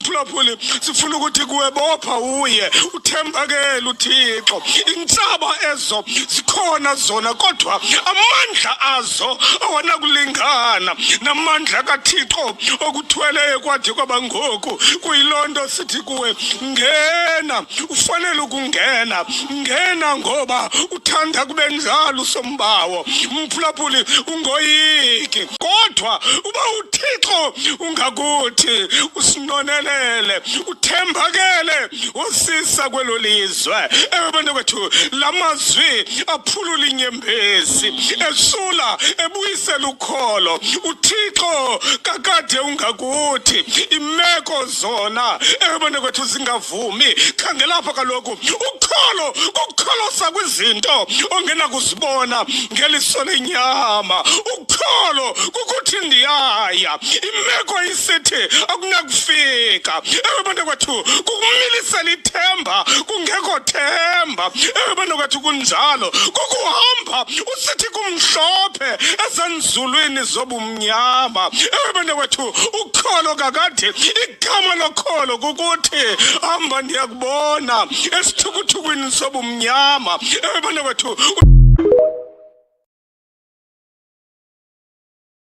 mphulaphuli sifuna ukuthi kuwe bopha uye uthembakele uThixo. Intsaba ezo zikhona zona kodwa amandla azo awana kulingana namandla kaThixo okuthweleyo kwathi kwabangoku. Kuyilonto sithi kuwe ngena, ufanele ukungena. Ngena ngoba uthanda kube njalo usombawo. Mphulaphuli ungoyiki kodwa uba uThixo ungakuthi usinonelele uthembakele usisa kwelo lizwe. Abantu kwethu lamazwi aphulula inyembezi esula ebuyisela ukholo. uThixo kakade ungakuthi imeko zona abantu kwethu zingavumi. Khangela lapha kaloku ukholo kukholosa kwizinto ongena kuzibona ngeliso lenyama. Ukholo kukuthi ndiyaya imeko isithi akunakufika. Abantu kwethu kukumilisela ithemba kungekho themba. Abantu kwethu kunjalo kukuhamba usithi kumhlophe ezanzulwini zobumnyama. Abantu kwethu ukholo kakade igama lokholo kukuthi hamba ndiyakubona esithukuthukweni sobumnyama. Abantu kwethu